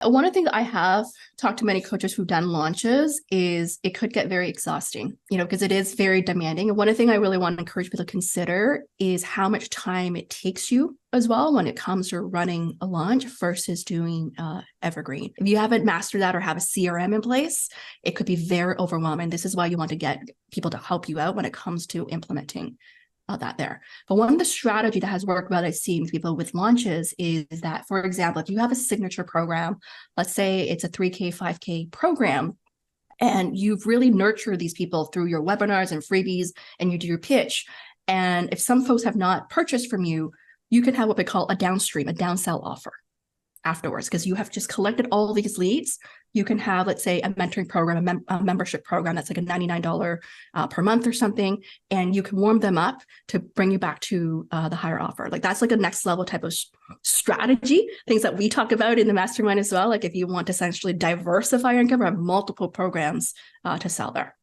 One of the things I have talked to many coaches who've done launches is it could get very exhausting, because it is very demanding. And one thing I really want to encourage people to consider is how much time it takes you as well when it comes to running a launch versus doing evergreen. If you haven't mastered that or have a CRM in place, it could be very overwhelming. This is why you want to get people to help you out when it comes to implementing that there. But one of the strategy that has worked well I've seen with people with launches is that, for example, if you have a signature program, let's say it's a 3K, 5K program, and you've really nurtured these people through your webinars and freebies, and you do your pitch. And if some folks have not purchased from you, you can have what we call a downstream, a downsell offer afterwards, because you have just collected all these leads. You can have, let's say, a mentoring program, a membership program that's like a $99 per month or something, and you can warm them up to bring you back to the higher offer. Like that's like a next level type of strategy, things that we talk about in the mastermind as well. Like if you want to essentially diversify your income or have multiple programs to sell there.